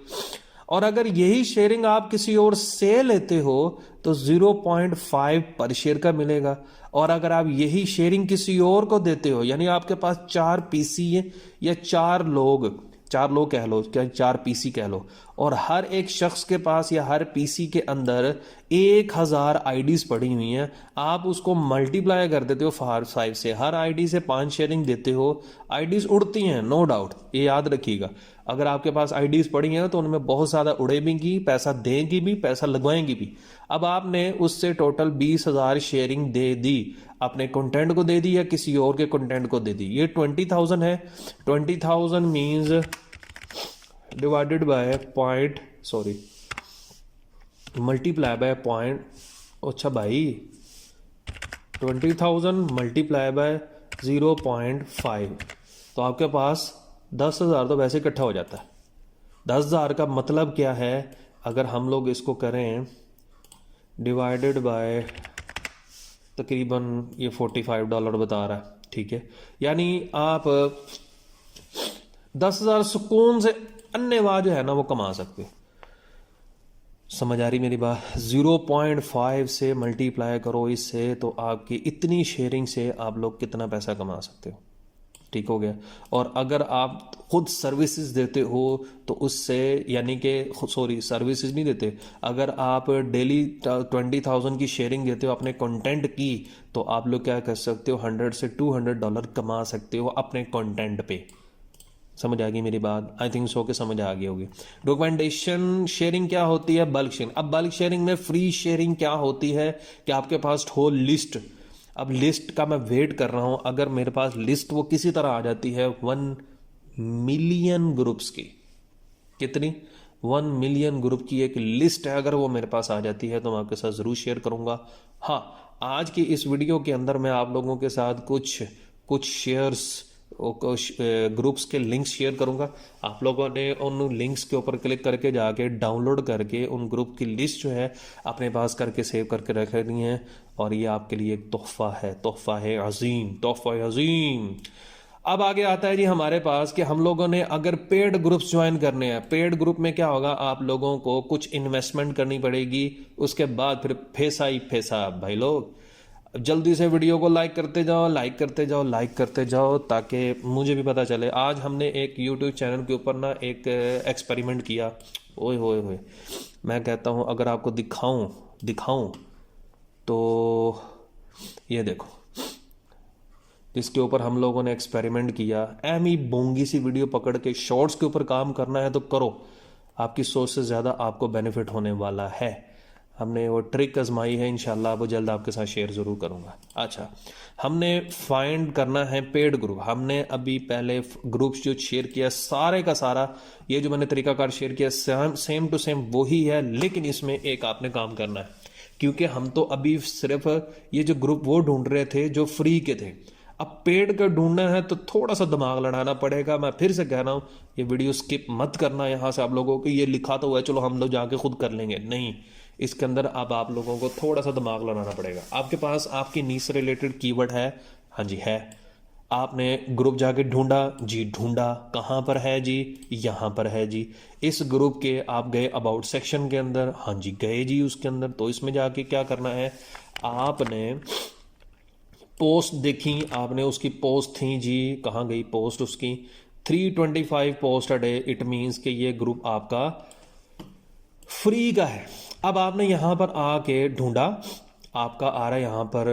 और अगर यही शेयरिंग आप किसी और से लेते हो तो 0.5 पर शेयर का मिलेगा। और अगर आप यही शेयरिंग किसी और को देते हो, यानी आपके पास 4 पीसी है या 4 लोग कह लो, क्या 4 पीसी कह लो, और हर एक शख्स के पास या हर पीसी के अंदर 1000 आईडीज पड़ी हुई हैं, आप उसको मल्टीप्लाई कर देते हो 5 से, हर आईडी से 5 शेयरिंग देते हो। आईडीज उड़ती हैं, नो डाउट, ये याद रखिएगा। अगर आपके पास आईडीज पड़ी हैं तो उनमें बहुत ज़्यादा उड़ेगी, पैसा देंगी भी, पैसा लगवाएंगी भी। अब आपने उससे टोटल 20,000 शेयरिंग दे दी, अपने कंटेंट को दे दी या किसी और के कंटेंट को दे दी, ये 20,000 है। 20,000 means divided by point, sorry multiply by point, अच्छा भाई 20,000 मल्टीप्लाई बाय 0.5, तो आपके पास 10,000 तो वैसे इकट्ठा हो जाता है। 10,000 का मतलब क्या है, अगर हम लोग इसको करें डिवाइडेड बाय तकरीबन ये $45 बता रहा है, ठीक है, यानी आप 10,000 सुकून से अन्यवाद जो है ना वो कमा सकते हो। समझ आ रही मेरी बात? 0.5 से मल्टीप्लाई करो इससे, तो आपकी इतनी शेयरिंग से आप लोग कितना पैसा कमा सकते हो। ठीक हो गया। और अगर आप खुद सर्विसेज देते हो तो उससे, यानी कि सॉरी सर्विसेज नहीं देते, अगर आप डेली 20,000 की शेयरिंग देते हो अपने कंटेंट की, तो आप लोग क्या कर सकते हो, $100 से $200 कमा सकते हो अपने कंटेंट पे। समझ आ गई मेरी बात? आई थिंक सो कि समझ आ गई होगी। रिकमेंडेशन शेयरिंग क्या होती है? Bulk sharing. अब बल्क शेयरिंग में फ्री शेयरिंग क्या होती है कि आपके पास हो लिस्ट। अब लिस्ट का मैं वेट कर रहा हूं, अगर मेरे पास लिस्ट वो किसी तरह आ जाती है 1 मिलियन ग्रुप्स की, कितनी 1 मिलियन ग्रुप की एक लिस्ट है, अगर वो मेरे पास आ जाती है तो मैं आपके साथ ज़रूर शेयर करूंगा। हाँ, आज की इस वीडियो के अंदर मैं आप लोगों के साथ कुछ शेयर्स ग्रुप्स के लिंक्स शेयर करूंगा। आप लोगों ने उन लिंक्स के ऊपर क्लिक करके जाके डाउनलोड करके उन ग्रुप की लिस्ट जो है अपने पास करके सेव करके रख दी है, और ये आपके लिए एक तोहफा है अजीम। अब आगे आता है जी हमारे पास कि हम लोगों ने अगर पेड ग्रुप्स ज्वाइन करने हैं, पेड ग्रुप में क्या होगा, आप लोगों को कुछ इन्वेस्टमेंट करनी पड़ेगी, उसके बाद फिर पैसा ही पैसा। भाई लोग जल्दी से वीडियो को लाइक करते जाओ ताकि मुझे भी पता चले। आज हमने एक यूट्यूब चैनल के ऊपर ना एक एक्सपेरिमेंट किया, ओए होए होए, मैं कहता हूँ अगर आपको दिखाऊं तो ये देखो, जिसके ऊपर हम लोगों ने एक्सपेरिमेंट किया। एमी बोंगी सी वीडियो पकड़ के शॉर्ट्स के ऊपर काम करना है तो करो, आपकी सोच से ज़्यादा आपको बेनिफिट होने वाला है। हमने वो ट्रिक आजमाई है, इंशाल्लाह वो जल्द आपके साथ शेयर ज़रूर करूँगा। अच्छा, हमने फाइंड करना है पेड ग्रुप। हमने अभी पहले ग्रुप्स जो शेयर किया सारे का सारा, ये जो मैंने तरीकाकार शेयर किया सेम टू सेम वही है, लेकिन इसमें एक आपने काम करना है, क्योंकि हम तो अभी सिर्फ ये जो ग्रुप वो ढूंढ रहे थे जो फ्री के थे। अब पेड का ढूंढना है तो थोड़ा सा दिमाग लड़ाना पड़ेगा। मैं फिर से कह रहा हूँ, ये वीडियो स्किप मत करना यहाँ से। आप लोगों को ये लिखा तो हुआ है, चलो हम लोग जाके खुद कर लेंगे, नहीं, इसके अंदर अब आप लोगों को थोड़ा सा दिमाग लगाना पड़ेगा। आपके पास आपकी नीड से रिलेटेड कीवर्ड है, हाँ जी है। आपने ग्रुप जाके ढूंढा जी, ढूंढा कहाँ पर है जी, यहाँ पर है जी। इस ग्रुप के आप गए अबाउट सेक्शन के अंदर, हाँ जी गए जी उसके अंदर। तो इसमें जाके क्या करना है, आपने पोस्ट देखी, आपने उसकी पोस्ट थी जी, कहाँ गई पोस्ट उसकी, 325 post a day. It means कि ये ग्रुप आपका फ्री का है। अब आपने यहां पर आके ढूंढा, आपका आ रहा है यहां पर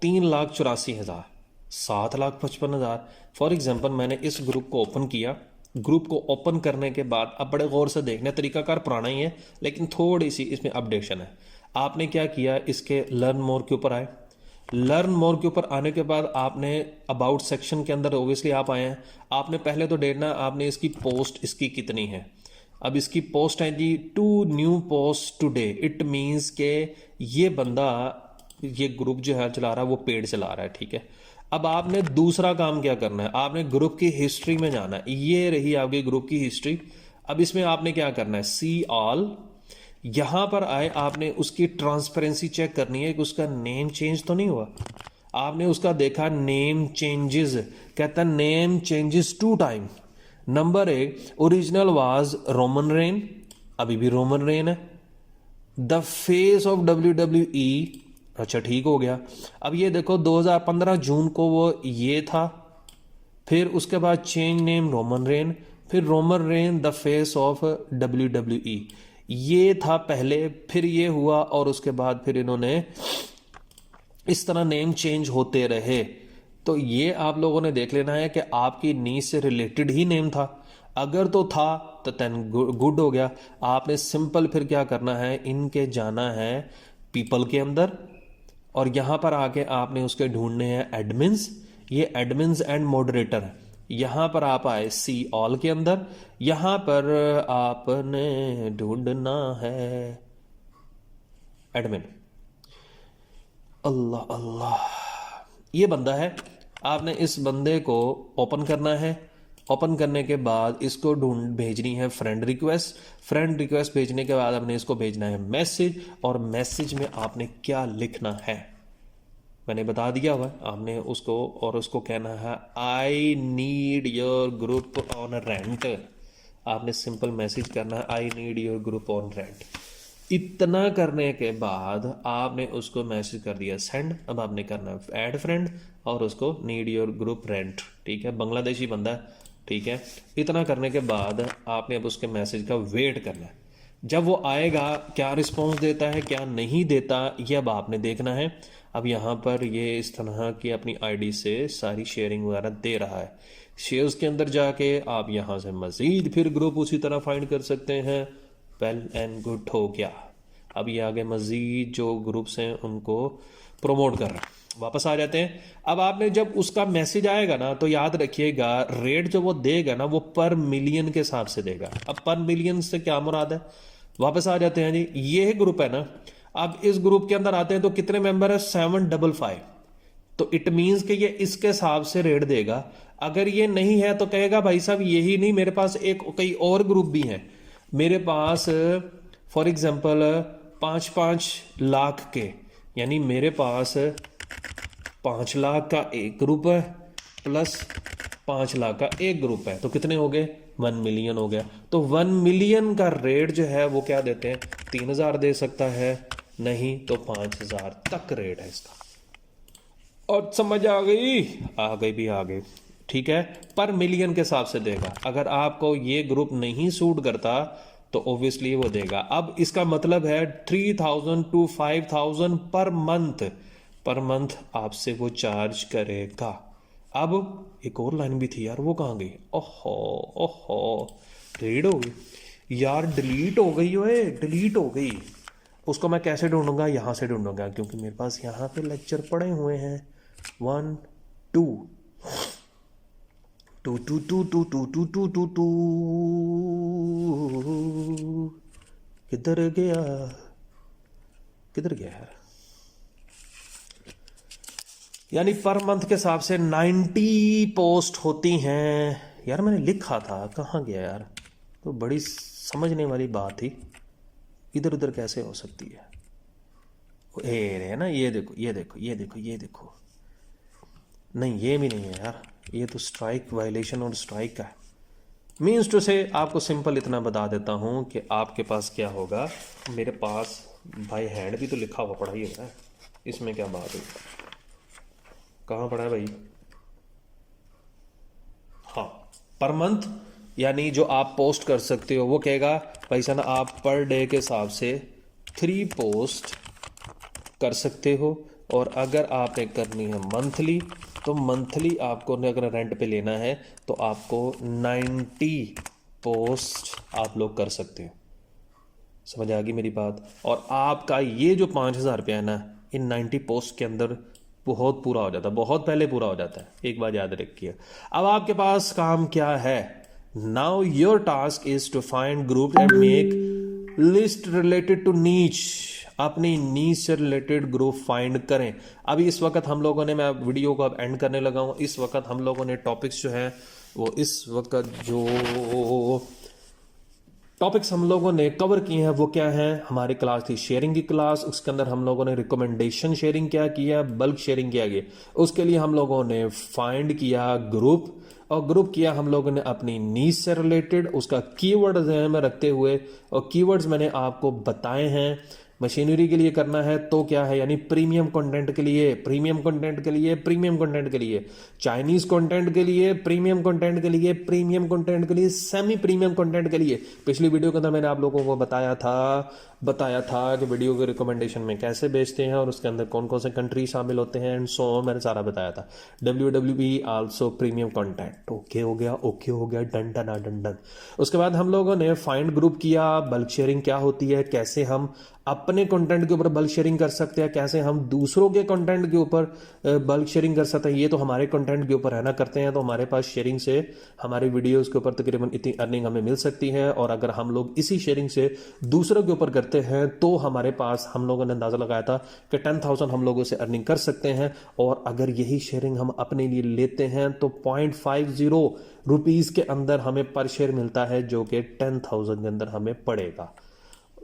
3,84,000, 7,55,000। फॉर एग्जाम्पल मैंने इस ग्रुप को ओपन किया। ग्रुप को ओपन करने के बाद अब बड़े गौर से देखना, तरीकाकार पुराना ही है लेकिन थोड़ी सी इसमें अपडेशन है। आपने क्या किया, इसके लर्न मोर के ऊपर आए। लर्न मोर के ऊपर आने के बाद आपने अबाउट सेक्शन के अंदर ओबियसली आप आए हैं। आपने पहले तो देखना आपने इसकी पोस्ट इसकी कितनी है। अब इसकी पोस्ट है जी 2 new post today. It means के ये बंदा ये ग्रुप जो है चला रहा है वो पेड चला रहा है, ठीक है। अब आपने दूसरा काम क्या करना है, आपने ग्रुप की हिस्ट्री में जाना है। ये रही आपकी ग्रुप की हिस्ट्री। अब इसमें आपने क्या करना है, सी ऑल, यहां पर आए, आपने उसकी ट्रांसपेरेंसी चेक करनी है कि उसका नेम चेंज तो नहीं हुआ। आपने उसका देखा नेम चेंजेस, कहता है name changes 2 time. Number 1, original was Roman rain, अभी भी रोमन रेन है। द फेस ऑफ WWE, अच्छा ठीक हो गया। अब ये देखो 2015 जून को वो ये था, फिर उसके बाद चेंज नेम रोमन रेन, फिर Roman rain the face of WWE, ये था पहले, फिर ये हुआ, और उसके बाद फिर इन्होंने इस तरह नेम चेंज होते रहे। तो ये आप लोगों ने देख लेना है कि आपकी नीड से रिलेटेड ही नेम था। अगर तो था तो देन गुड हो गया। आपने सिंपल फिर क्या करना है, इनके जाना है पीपल के अंदर, और यहां पर आके आपने उसके ढूंढने हैं एडमिन्स। ये एडमिन्स एंड मॉडरेटर है। यहां पर आप आए सी ऑल के अंदर, यहां पर आपने ढूंढना है एडमिन। अल्लाह अल्लाह, ये बंदा है। आपने इस बंदे को ओपन करना है। ओपन करने के बाद इसको भेजनी है फ्रेंड रिक्वेस्ट। फ्रेंड रिक्वेस्ट भेजने के बाद आपने इसको भेजना है मैसेज, और मैसेज में आपने क्या लिखना है मैंने बता दिया हुआ। आपने उसको और उसको कहना है I need your group on rent. आपने सिंपल मैसेज करना है I need your group on rent. इतना करने के बाद आपने उसको मैसेज कर दिया सेंड। अब आपने करना है ऐड फ्रेंड और उसको नीड योर ग्रुप रेंट, ठीक है, बांग्लादेशी बंदा है, ठीक है। इतना करने के बाद आपने अब उसके मैसेज का वेट करना है। जब वो आएगा क्या रिस्पॉन्स देता है क्या नहीं देता ये अब आपने देखना है। अब यहाँ पर ये इस तरह की अपनी आईडी से सारी शेयरिंग वगैरह दे रहा है। शेयर्स के अंदर जाके आप यहाँ से मजीद फिर ग्रुप उसी तरह फाइंड कर सकते हैं। वेल एंड गुड हो गया। अब ये आगे मजीद जो ग्रुप्स हैं उनको प्रोमोट कर रहा है। वापस आ जाते हैं। अब आपने जब उसका मैसेज आएगा ना तो याद रखिएगा रेट जो वो देगा ना वो पर मिलियन के हिसाब से देगा। अब पर मिलियन से क्या मुराद है, वापस आ जाते हैं जी। ये ग्रुप है ना, अब इस ग्रुप के अंदर आते हैं तो कितने मेंबर है 755। तो इट मीन्स कि ये इसके हिसाब से रेट देगा। अगर ये नहीं है तो कहेगा भाई साहब यही नहीं, मेरे पास एक कई और ग्रुप भी हैं, मेरे पास फॉर एग्जांपल 5-5 लाख के, यानी मेरे पास 5 लाख का एक ग्रुप है प्लस 5 लाख का एक ग्रुप है, तो कितने हो गए? 1 मिलियन हो गया। तो 1 मिलियन का रेट जो है वो क्या देते हैं? 3000 दे सकता है, नहीं तो 5000 तक रेट है इसका। और समझ आ गई? आ गई भी आ गई, ठीक है। पर मिलियन के हिसाब से देगा। अगर आपको ये ग्रुप नहीं सूट करता तो ऑब्वियसली वो देगा। अब इसका मतलब है 3000 to 5000 पर मंथ आपसे वो चार्ज करेगा। अब एक और लाइन भी थी यार, वो कहाँ गई? ओहो ओहो, डिलीट हो गई यार, डिलीट हो गई, ओए डिलीट हो गई। उसको मैं कैसे ढूंढूंगा? यहाँ से ढूंढूंगा, क्योंकि मेरे पास यहाँ पे लेक्चर पड़े हुए हैं। 1 2 two two two two two two two two two, किधर गया, किधर गया यार? यानी पर मंथ के हिसाब से 90 पोस्ट होती हैं। यार मैंने लिखा था, कहाँ गया यार? तो बड़ी समझने वाली बात थी, इधर उधर कैसे हो सकती है? है ना, ये देखो ये देखो ये देखो ये देखो, नहीं ये भी नहीं है यार, ये तो स्ट्राइक वायलेशन और स्ट्राइक का है। मीन्स टू से आपको सिंपल इतना बता देता हूँ कि आपके पास क्या होगा। मेरे पास बाय हैंड भी तो लिखा हुआ पड़ा ही होता है, इसमें क्या बात है? कहाँ पड़ा है भाई? हाँ, पर मंथ यानी जो आप पोस्ट कर सकते हो, वो कहेगा भाई साहब आप पर डे के हिसाब से 3 पोस्ट कर सकते हो। और अगर आपने करनी है मंथली, तो मंथली आपको अगर रेंट पे लेना है तो आपको 90 पोस्ट आप लोग कर सकते हो। समझ आ गई मेरी बात? और आपका ये जो 5000 रुपया है ना, इन 90 पोस्ट के अंदर बहुत पूरा हो जाता है, बहुत पहले पूरा हो जाता है, एक बात याद रखिए। अब आपके पास काम क्या है? Now your task is to find group and make list related to niche. अपनी नीच से रिलेटेड ग्रुप फाइंड करें। अभी इस वक्त हम लोगों ने, मैं वीडियो को अब एंड करने लगा हूं, इस वक्त हम लोगों ने टॉपिक्स जो है वो इस वक्त जो टॉपिक्स हम लोगों ने कवर किए हैं वो क्या है? हमारी क्लास थी शेयरिंग की क्लास, उसके अंदर हम लोगों ने रिकमेंडेशन शेयरिंग क्या किया, बल्क शेयरिंग किया गया। उसके लिए हम लोगों ने फाइंड किया ग्रुप, और ग्रुप किया हम लोगों ने अपनी नीश से रिलेटेड, उसका कीवर्ड ध्यान में रखते हुए, और कीवर्ड्स मैंने आपको बताए हैं। मशीनरी के लिए करना है तो क्या है, यानी प्रीमियम कंटेंट के लिए, प्रीमियम कंटेंट के लिए, प्रीमियम कंटेंट के लिए, चाइनीज कंटेंट के लिए, प्रीमियम कंटेंट के लिए, प्रीमियम कंटेंट के लिए, सेमी प्रीमियम कंटेंट के लिए। पिछली वीडियो के अंदर मैंने आप लोगों को बताया था कि वीडियो के रिकमेंडेशन में कैसे बेचते हैं और उसके अंदर कौन कौन से कंट्री शामिल होते हैं एंड सो मैंने सारा बताया था। WWE also premium content. Okay हो गया, ओके हो गया, डन डन डन डन। उसके बाद हम लोगों ने फाइंड ग्रुप किया, बल्क शेयरिंग क्या होती है, कैसे हम अपने कंटेंट के ऊपर बल्क शेयरिंग कर सकते हैं, कैसे हम दूसरों के कंटेंट के ऊपर बल्क शेयरिंग कर सकते हैं। ये तो हमारे कंटेंट के ऊपर रहना करते हैं, तो हमारे पास शेयरिंग से हमारे वीडियोस के ऊपर तकरीबन इतनी अर्निंग हमें मिल सकती है। और अगर हम लोग इसी शेयरिंग से दूसरों के ऊपर करते हैं तो हमारे पास, हम लोगों ने अंदाजा लगाया था कि 10,000 हम लोगों से अर्निंग कर सकते हैं। और अगर यही शेयरिंग हम अपने लिए लेते हैं तो 0.50 रुपीज के अंदर हमें पर शेयर मिलता है, जो कि 10,000 के अंदर हमें पड़ेगा।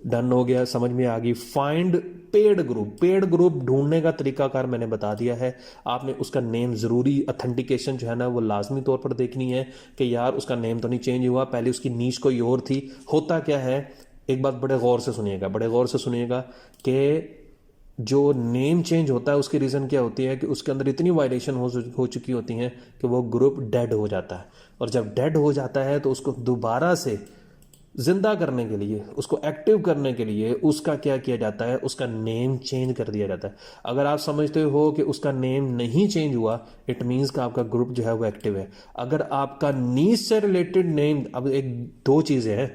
डन हो गया, समझ में आ गई। Find paid group, paid group ढूंढने का तरीकाकार मैंने बता दिया है। आपने उसका नेम जरूरी, ऑथेंटिकेशन जो है ना वो लाजमी तौर पर देखनी है कि यार उसका नेम तो नहीं चेंज हुआ, पहले उसकी नीश कोई और थी। होता क्या है, एक बात बड़े गौर से सुनिएगा, बड़े गौर से सुनिएगा कि जो नेम चेंज होता है उसकी रीज़न क्या होती है कि उसके अंदर इतनी वायलेशन हो चुकी होती हैं कि वो ग्रुप डेड हो जाता है। और जब डेड हो जाता है तो उसको दोबारा से जिंदा करने के लिए, उसको एक्टिव करने के लिए उसका क्या किया जाता है, उसका नेम चेंज कर दिया जाता है। अगर आप समझते हो कि उसका नेम नहीं चेंज हुआ, इट मीन्स का आपका ग्रुप जो है वो एक्टिव है। अगर आपका नीश से रिलेटेड नेम, अब एक दो चीज़ें हैं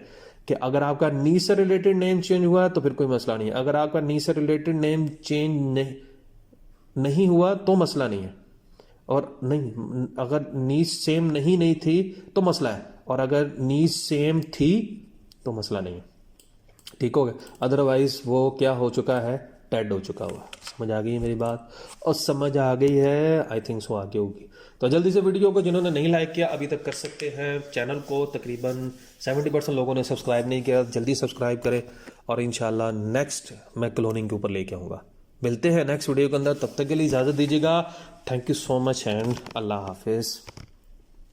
कि अगर आपका नीश से रिलेटेड नेम चेंज हुआ तो फिर कोई मसला नहीं है, अगर आपका नीश से रिलेटेड नेम चेंज नहीं हुआ तो मसला नहीं है, और नहीं अगर नीश सेम नहीं थी तो मसला है, और अगर नीश सेम थी तो मसला नहीं है। ठीक हो गया? अदरवाइज वो क्या हो चुका है, डेड हो चुका हुआ। समझ आ गई है मेरी बात? और समझ आ गई है, आई थिंक सो आगे होगी। तो जल्दी से वीडियो को जिन्होंने नहीं लाइक किया अभी तक कर सकते हैं। चैनल को तकरीबन 70% लोगों ने सब्सक्राइब नहीं किया, जल्दी सब्सक्राइब करें। और इंशाल्लाह नेक्स्ट मैं क्लोनिंग के ऊपर लेके आऊँगा। मिलते हैं नेक्स्ट वीडियो के अंदर, तब तक के लिए इजाज़त दीजिएगा। Thank you so much and Allah हाफिज़।